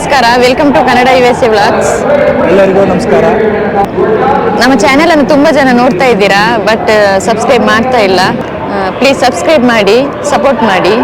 ನಮಸ್ಕಾರ, welcome to Kannada USA vlogs. ಎಲ್ಲರಿಗೂ ನಮಸ್ಕಾರ. ನಮ್ಮ ಚಾನೆಲ್ ಅನ್ನು ತುಂಬ ಜನ ನೋಡ್ತಾ ಇದ್ದೀರಾ, ಬಟ್ ಸಬ್ಸ್ಕ್ರೈಬ್ ಮಾಡ್ತಾ ಇಲ್ಲ. ಪ್ಲೀಸ್ ಸಬ್ಸ್ಕ್ರೈಬ್ ಮಾಡಿ, ಸಪೋರ್ಟ್ ಮಾಡಿ.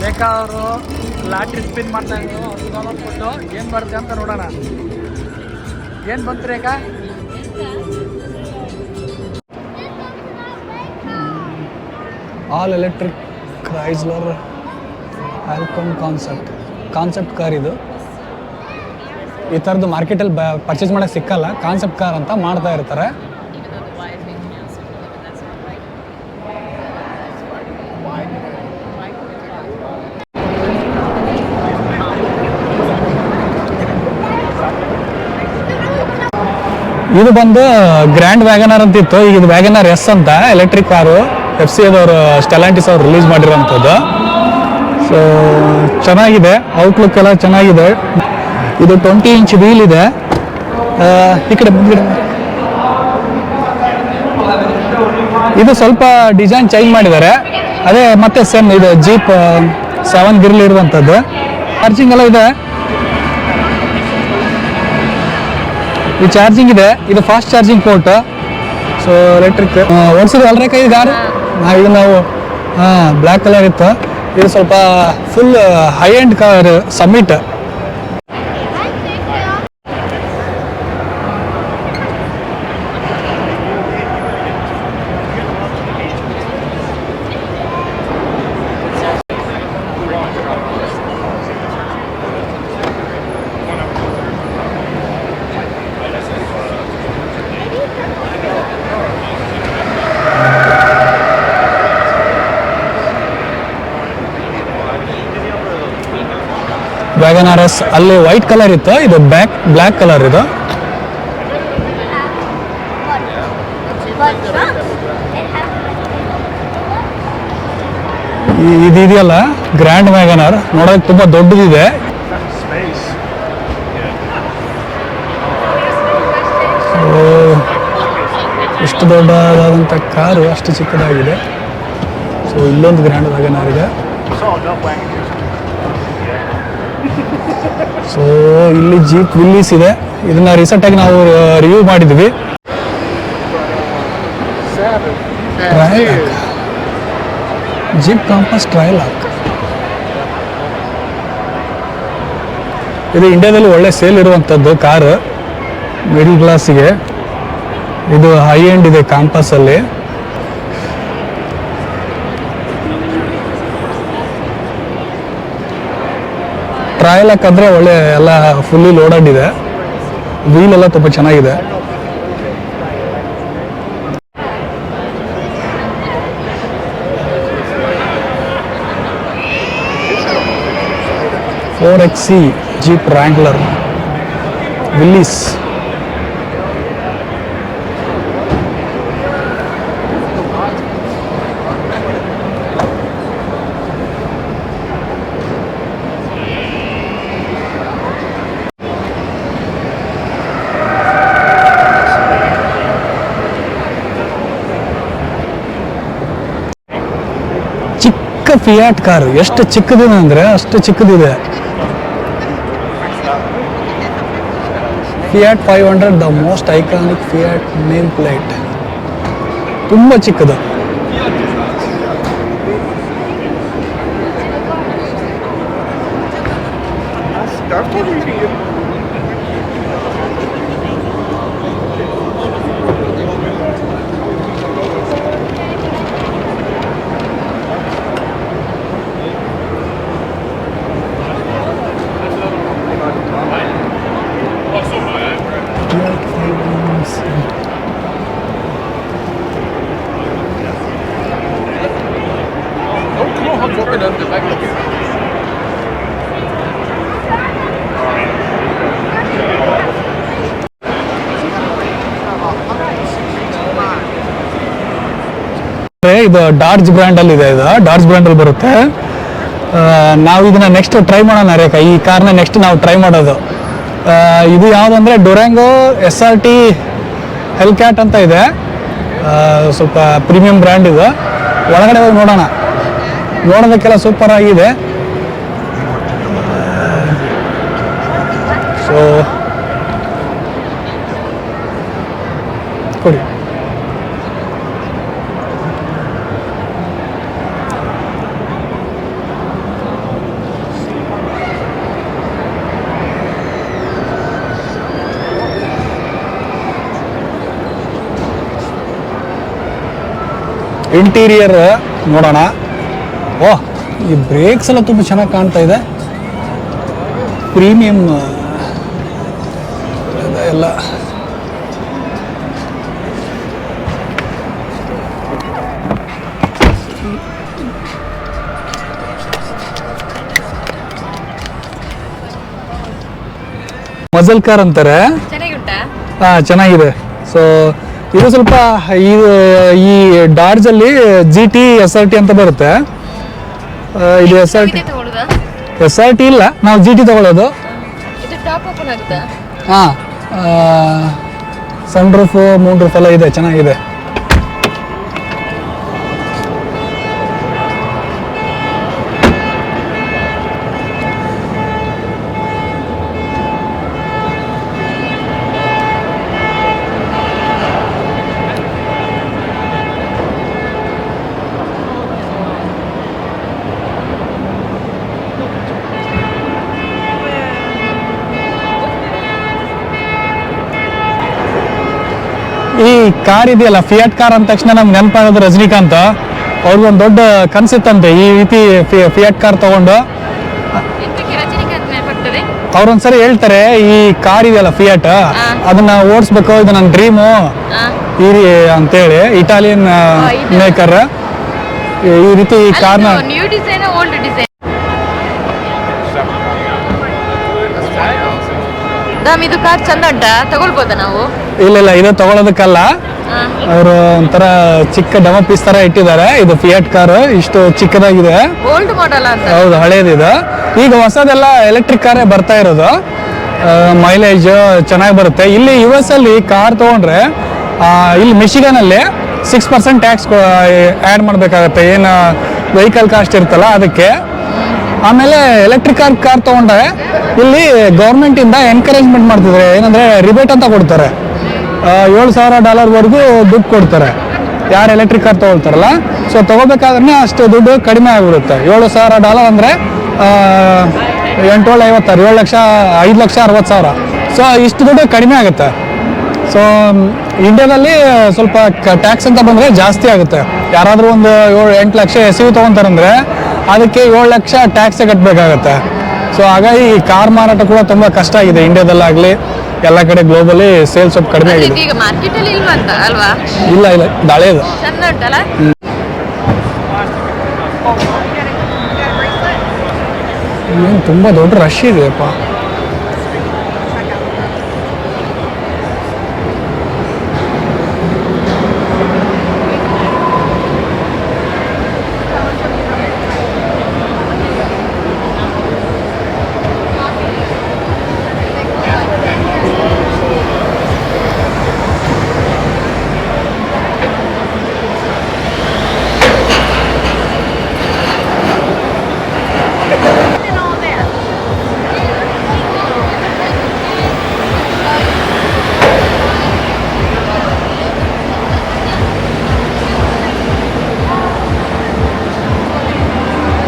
ಬೇಕಾ ಅವರು ಲಾಟ್ರಿ ಸ್ಪಿನ್ ಮಾಡ್ತಾ ಇದ್ರು, ಅವ್ರಿಗೆ ಕೊಟ್ಟು ಏನು ಬರುತ್ತೆ ಅಂತ ನೋಡೋಣ. ಏನು ಬಂತು ರೇಖಾ? ಆಲ್ ಎಲೆಕ್ಟ್ರಿಕ್ ಕ್ರೈಸ್ಲರ್ ಆಲ್ಕಾಮ್ ಕಾನ್ಸೆಪ್ಟ್ ಕಾರ್. ಇದು ಈ ಥರದ್ದು ಮಾರ್ಕೆಟಲ್ಲಿ ಪರ್ಚೇಸ್ ಮಾಡೋಕ್ಕೆ ಸಿಕ್ಕಲ್ಲ. ಕಾನ್ಸೆಪ್ಟ್ ಕಾರ್ ಅಂತ ಮಾಡ್ತಾ ಇರ್ತಾರೆ. ಇದು ಬಂದು ಗ್ರ್ಯಾಂಡ್ ವ್ಯಾಗನರ್ ಅಂತ ಇತ್ತು, ಈಗ ಇದು ವ್ಯಾಗನರ್ ಎಸ್ ಅಂತ ಎಲೆಕ್ಟ್ರಿಕ್ ಕಾರು. FCA ಅವರು ಸ್ಟೆಲಾಂಟಿಸ್ ಅವರು ರಿಲೀಸ್ ಮಾಡಿರೋಂಥದ್ದು. ಸೊ ಚೆನ್ನಾಗಿದೆ, ಔಟ್ಲುಕ್ ಎಲ್ಲ ಚೆನ್ನಾಗಿದೆ. ಇದು 20 ಇಂಚ್ ವೀಲ್ ಇದೆ. ಈ ಕಡೆ ಇದು ಸ್ವಲ್ಪ ಡಿಸೈನ್ ಚೇಂಜ್ ಮಾಡಿದ್ದಾರೆ, ಅದೇ ಮತ್ತೆ ಸೇಮ್ ಇದು ಜೀಪ್ 7 ಗಿರ್ಲ್ ಇರುವಂಥದ್ದು. ಚಾರ್ಜಿಂಗ್ ಎಲ್ಲ ಇದೆ. ಈ ಚಾರ್ಜಿಂಗ್ ಇದೆ, ಇದು fast charging port. So electric ಓಡಿಸಿದ್ವಿ ಅಲ್ರಿ ಕೈ ಕಾರು. ನಾವು ಬ್ಲ್ಯಾಕ್ ಕಲರ್ ಇತ್ತು. ಇದು ಸ್ವಲ್ಪ full high end car, Summit. Wagon R S ಅಲ್ಲಿ ವೈಟ್ ಕಲರ್ ಇತ್ತು, ಇದು ಬ್ಲ್ಯಾಕ್ ಕಲರ್. ಇದು ಇದೆಯಲ್ಲ ಗ್ರ್ಯಾಂಡ್ ವ್ಯಾಗನರ್, ನೋಡೋಕೆ ತುಂಬಾ ದೊಡ್ಡದಿದೆ. ಇಷ್ಟು ದೊಡ್ಡದಾದಂಥ ಕಾರು ಅಷ್ಟು ಚಿಕ್ಕದಾಗಿದೆ. ಸೊ ಇಲ್ಲೊಂದು ಗ್ರ್ಯಾಂಡ್ ವ್ಯಾಗನರ್ ಇದೆ. ಸೊ ಇಲ್ಲಿ ಜೀಪ್ ವಿಲ್ಲೀಸ್ ಇದೆ. ಇದನ್ನ ರೀಸೆಂಟಾಗಿ ನಾವು ರಿವ್ಯೂ ಮಾಡಿದ್ವಿ. ಜೀಪ್ ಕಾಂಪಾಸ್ ಟ್ರೈಲಾಕ್ ಇದು ಇಂಡಿಯಾದಲ್ಲಿ ಒಳ್ಳೆ ಸೇಲ್ ಇರುವಂಥದ್ದು ಕಾರು, ಮಿಡಲ್ ಕ್ಲಾಸಿಗೆ. ಇದು ಹೈ ಎಂಡ್ ಇದೆ ಕಾಂಪಾಸ್ ಅಲ್ಲಿ. ಟ್ರೈಲಾಕ್ ಅಂದರೆ ಒಳ್ಳೆ ಎಲ್ಲ ಫುಲ್ಲಿ ಲೋಡೆಡ್ ಇದೆ. ವೀಲ್ ಎಲ್ಲ ತುಂಬ ಚೆನ್ನಾಗಿದೆ. XC Jeep Wrangler Willys. Fiat car ಎಷ್ಟು ಚಿಕ್ಕದಿದೆ ಅಂದರೆ ಅಷ್ಟು ಚಿಕ್ಕದಿದೆ. Fiat 500 the most iconic Fiat nameplate. ತುಂಬ ಚಿಕ್ಕದು. ಇದು ಡಾರ್ಜ್ ಬ್ರ್ಯಾಂಡ್ ಅಲ್ಲಿ ಇದೆ. ಇದು ಡಾರ್ಜ್ ಬ್ರ್ಯಾಂಡ್ ಅಲ್ಲಿ ಬರುತ್ತೆ. ನಾವು ಇದನ್ನ ನೆಕ್ಸ್ಟ್ ಟ್ರೈ ಮಾಡೋಣ ರೇಖಾ. ಈ ಕಾರ್ನ ನೆಕ್ಸ್ಟ್ ನಾವು ಟ್ರೈ ಮಾಡೋದು. ಇದು ಯಾವುದಂದ್ರೆ ಡುರಾಂಗೋ SRT ಹೆಲ್ಕ್ಯಾಟ್ ಅಂತ ಇದೆ. ಸ್ವಲ್ಪ ಪ್ರೀಮಿಯಂ ಬ್ರ್ಯಾಂಡ್ ಇದು. ಒಳಗಡೆ ಹೋಗಿ ನೋಡೋಣ. ನೋಡೋದಕ್ಕೆಲ್ಲ ಸೂಪರ್ ಆಗಿದೆ. ಸೊ ಕೊಡಿ. ಇಂಟೀರಿಯರ್ ನೋಡೋಣ. ಓಹ್, ಈ ಬ್ರೇಕ್ಸ್ ಎಲ್ಲ ತುಂಬ ಚೆನ್ನಾಗಿ ಕಾಣ್ತಾ ಇದೆ. ಪ್ರೀಮಿಯಂ ಎಲ್ಲ. ಮಜಲ್ ಕಾರ್ ಅಂತಾರೆ. ಚೆನ್ನಾಗಿದೆ. ಸೊ ಇದು ಸ್ವಲ್ಪ ಈ ಡಾರ್ಜ್ ಅಲ್ಲಿ GT SRT ಅಂತ ಬರುತ್ತೆ. ಇದು SRT ಇಲ್ಲ, ನಾವು GT ತಗೊಳ್ಳೋದು. ಹಾಂ, ಸನ್ ರೂಫ್, ಮೂನ್ ರೂಫ್ ಎಲ್ಲ ಇದೆ, ಚೆನ್ನಾಗಿದೆ. ಈ ಕಾರ್ ಇದೆಯಲ್ಲ, ಫಿಯಾಟ್ ಕಾರ್ ಅಂದ ತಕ್ಷಣ ನಮ್ಗೆ ನೆನಪಾಗೋದು ರಜನಿಕಾಂತ್. ಅವ್ರಿಗೊಂದು ದೊಡ್ಡ ಕನ್ಸಿತ್ತಂತೆ ಈ ರೀತಿ ಫಿಯಾಟ್ ಕಾರ್ ತಗೊಂಡು. ಅವ್ರೊಂದ್ಸರಿ ಹೇಳ್ತಾರೆ, ಈ ಕಾರ್ ಇದೆಯಲ್ಲ ಫಿಯಾಟ್, ಅದನ್ನ ಓಡಿಸ್ಬೇಕು, ಇದು ನನ್ನ ಡ್ರೀಮು ಅಂತೇಳಿ. ಇಟಾಲಿಯನ್ ಮೇಕರ್ ಈ ರೀತಿ ಈ ಕಾರ್ನ. ಇದು ಕಾರ್ ಚಂದ ಉಂಟಾ? ತಗೊಳ್ಬೋದಾ ನಾವು? ಇಲ್ಲ, ಇದು ತಗೊಳ್ಳೋದಕ್ಕಲ್ಲ. ಅವರು ಒಂಥರ ಚಿಕ್ಕ ಡೆಮೋ ಪೀಸ್ ತರ ಇಟ್ಟಿದ್ದಾರೆ. ಇದು ಫಿಯಾಟ್ ಕಾರ್ ಇಷ್ಟು ಚಿಕ್ಕದಾಗಿದೆ. ಓಲ್ಡ್ ಮಾಡೆಲ್ ಅಂತ. ಹೌದು, ಹಳೇದಿದೆ. ಈಗ ಹೊಸದೆಲ್ಲ ಎಲೆಕ್ಟ್ರಿಕ್ ಕಾರೇ ಬರ್ತಾ ಇರೋದು. ಮೈಲೇಜ್ ಚೆನ್ನಾಗಿ ಬರುತ್ತೆ. ಇಲ್ಲಿ US ಅಲ್ಲಿ ಕಾರ್ ತಗೊಂಡ್ರೆ ಇಲ್ಲಿ ಮಿಶಿಗನ್ ಅಲ್ಲಿ 6% ಟ್ಯಾಕ್ಸ್ ಆ್ಯಡ್ ಮಾಡಬೇಕಾಗತ್ತೆ, ಏನು ವೆಹಿಕಲ್ ಕಾಸ್ಟ್ ಇರುತ್ತಲ್ಲ ಅದಕ್ಕೆ. ಆಮೇಲೆ ಎಲೆಕ್ಟ್ರಿಕ್ ಕಾರ್ ತಗೊಂಡ್ರೆ ಇಲ್ಲಿ ಗೌರ್ಮೆಂಟ್ ಇಂದ ಎನ್ಕರೇಜ್ಮೆಂಟ್ ಮಾಡ್ತಿದ್ದಾರೆ. ಏನಂದ್ರೆ ರಿಬೇಟ್ ಅಂತ ಕೊಡ್ತಾರೆ. $7,000 ದುಡ್ಡು ಕೊಡ್ತಾರೆ ಯಾರು ಎಲೆಕ್ಟ್ರಿಕ್ ಕಾರ್ ತಗೊಳ್ತಾರಲ್ಲ. ಸೊ ತಗೋಬೇಕಾದ್ರೆ ಅಷ್ಟು ದುಡ್ಡು ಕಡಿಮೆ ಆಗಿಬಿಡುತ್ತೆ. $7,000 ಅಂದರೆ 8,756 5,60,000. ಸೊ ಇಷ್ಟು ದುಡ್ಡು ಕಡಿಮೆ ಆಗುತ್ತೆ. ಸೊ ಇಂಡಿಯಾದಲ್ಲಿ ಸ್ವಲ್ಪ ಟ್ಯಾಕ್ಸ್ ಅಂತ ಬಂದರೆ ಜಾಸ್ತಿ ಆಗುತ್ತೆ. ಯಾರಾದರೂ ಒಂದು 7-8 ಲಕ್ಷ SUV ತೊಗೊತಾರಂದ್ರೆ ಅದಕ್ಕೆ 7 ಲಕ್ಷ ಟ್ಯಾಕ್ಸೇ ಕಟ್ಟಬೇಕಾಗತ್ತೆ. ಸೊ ಹಾಗಾಗಿ ಈ ಕಾರ್ ಮಾರಾಟ ಕೂಡ ತುಂಬ ಕಷ್ಟ ಆಗಿದೆ ಇಂಡಿಯಾದಲ್ಲಾಗಲಿ, ಎಲ್ಲ ಕಡೆ ಗ್ಲೋಬಲಿ ಸೇಲ್ಸ್ ಸ್ವಲ್ಪ ಕಡಿಮೆ ಆಗಿದೆ. ಈಗ ಮಾರ್ಕೆಟ್ ಅಲ್ಲಿ ಇಲ್ವಂತ ಅಲ್ವಾ? ಇಲ್ಲ, ದಾಳೆದು ಚಂದ ಉಂಟಲ್ಲ. ತುಂಬ ದೊಡ್ಡ ರಶ್ ಇದೆಯಪ್ಪ.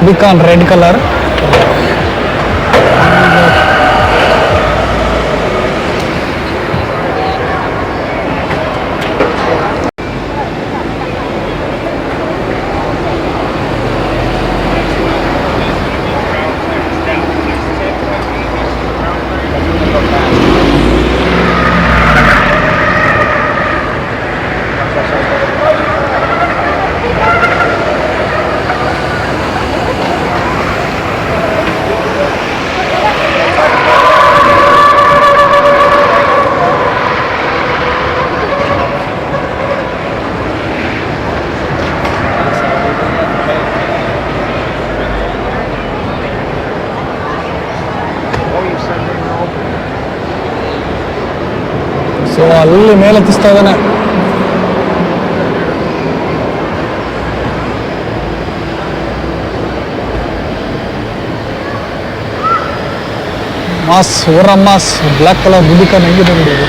ಬಿಕಾನ್ ರೆಡ್ ಕಲರ್. ಸೊ ಅಲ್ಲಿ ಮೇಲೆ ಹತ್ತಿಸ್ತಾ ಇದ್ದಾನೆ. ಮಾಸ್ ಓರ ಮಾಸ್ ಬ್ಲ್ಯಾಕ್ ಕಲರ್ ಬುದಿಕ ಹೆಂಗಿದೆ ನೋಡಿ ಇದು.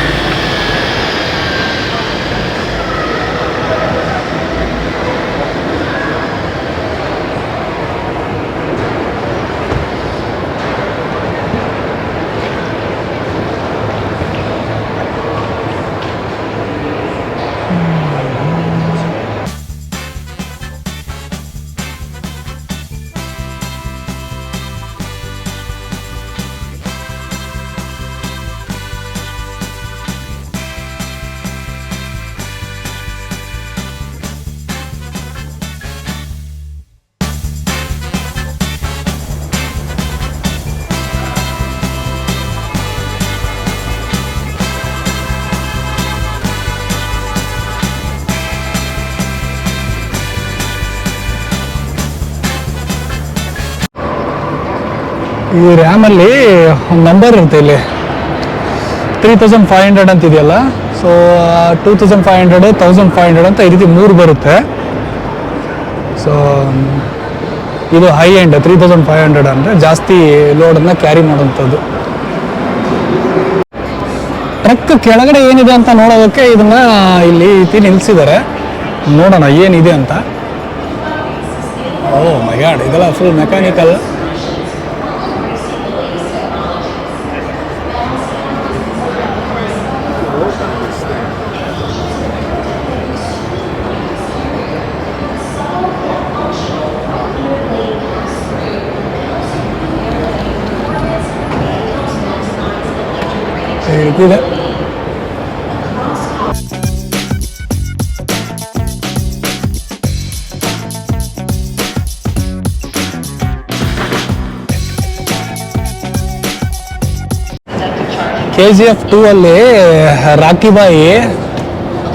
ಈ ರ್ಯಾಮಲ್ಲಿ ಒಂದು ನಂಬರ್ ಇರುತ್ತೆ ಇಲ್ಲಿ 3500 ಅಂತ ಇದೆಯಲ್ಲ. ಸೊ 2500 1500 ಅಂತ ಈ ರೀತಿ 3 ಬರುತ್ತೆ. ಸೊ ಇದು ಹೈ ಎಂಡ್ 3500 ಅಂದರೆ ಜಾಸ್ತಿ ಲೋಡನ್ನು ಕ್ಯಾರಿ ಮಾಡುವಂಥದ್ದು. ಟ್ರಕ್ ಕೆಳಗಡೆ ಏನಿದೆ ಅಂತ ನೋಡೋದಕ್ಕೆ ಇದನ್ನು ಇಲ್ಲಿ ರೀತಿ ನಿಲ್ಲಿಸಿದ್ದಾರೆ. ನೋಡೋಣ ಏನಿದೆ ಅಂತ. ಓ ಮೈ ಗಾಡ್, ಇದೆಲ್ಲ ಫುಲ್ ಮೆಕ್ಯಾನಿಕಲ್. ಇದೆ KGF 2 ಅಲ್ಲಿ ರಾಕಿ ಬಾಯಿ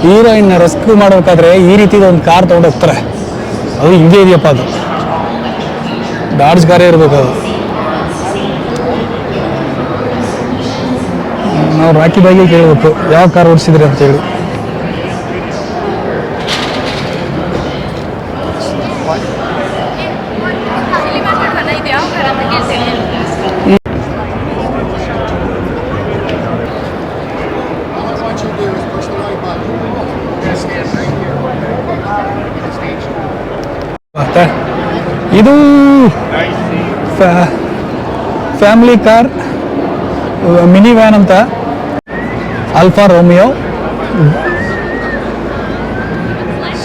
ಹೀರೋಯಿನ್ ರೆಸ್ಕ್ಯೂ ಮಾಡಬೇಕಾದ್ರೆ ಈ ರೀತಿ ಒಂದು ಕಾರ್ ತಗೊಂಡು ಹೋಗ್ತಾರೆ. ಅದು ಹಿಂಗೆ ಇದೆಯಪ್ಪ, ಅದು ಡಾಡ್ಜ್ ಕಾರೇ ಇರಬೇಕು ಅದು. ನಾವು ರಾಕಿ ಬಾಯಿಗೆ ಕೇಳಬೇಕು ಯಾವ ಕಾರ್ ಓಡಿಸಿದ್ರಿ ಅಂತೇಳಿ. ಮತ್ತೆ ಇದು ಫ್ಯಾಮಿಲಿ ಕಾರ್ ಮಿನಿ ವ್ಯಾನ್ ಅಂತ, ಆಲ್ಫಾ ರೋಮಿಯೋ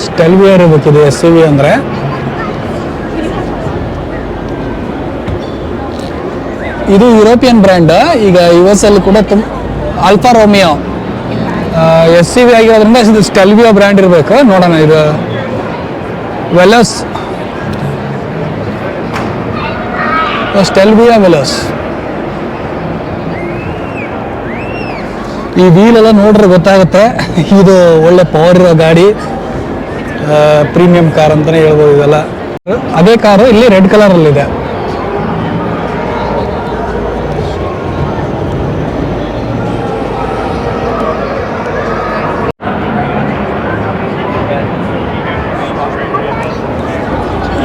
ಸ್ಟೆಲ್ವಿಯಾ ಇರಬೇಕಿದೆ. SUV ಅಂದರೆ ಇದು ಯುರೋಪಿಯನ್ ಬ್ರ್ಯಾಂಡ್. ಈಗ US ಅಲ್ಲಿ ಕೂಡ ಆಲ್ಫಾ ರೋಮಿಯೋ SUV ಆಗಿರೋದ್ರಿಂದ ಇದು ಸ್ಟೆಲ್ವಿಯಾ ಬ್ರ್ಯಾಂಡ್ ಇರಬೇಕು. ನೋಡೋಣ, ಇದು ವೆಲೋಸ್, ಸ್ಟೆಲ್ವಿಯಾ ವೆಲೋಸ್. ಈ ವೀಲ್ ಎಲ್ಲ ನೋಡ್ರೆ ಗೊತ್ತಾಗುತ್ತೆ ಇದು ಒಳ್ಳೆ ಪವರ್ ಇರೋ ಗಾಡಿ, ಪ್ರೀಮಿಯಂ ಕಾರ್ ಅಂತಾನೆ ಹೇಳ್ಬೋದು. ಇದೆಲ್ಲ ಅದೇ ಕಾರು ಇಲ್ಲಿ ರೆಡ್ ಕಲರ್ ಅಲ್ಲಿ ಇದೆ.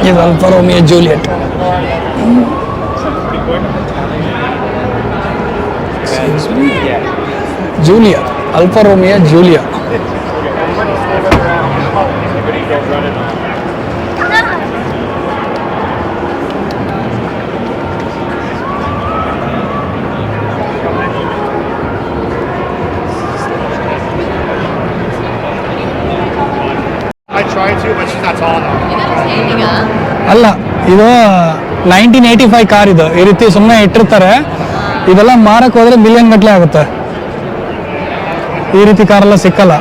ಇದು alpha Romeo Juliet. Julia, alpha Romeo Julia. ಇದು 1985 ಕಾರ್ ಇದು. ಈ ರೀತಿ ಸುಮ್ಮನೆ ಇಟ್ಟಿರ್ತಾರೆ. ಇದೆಲ್ಲ ಮಾರಕ್ಕೆ ಹೋದ್ರೆ ಮಿಲಿಯನ್ ಗಟ್ಟಲೆ ಆಗುತ್ತೆ. ಈ ರೀತಿ ಕಾರೆಲ್ಲ ಸಿಕ್ಕಲ್ಲ.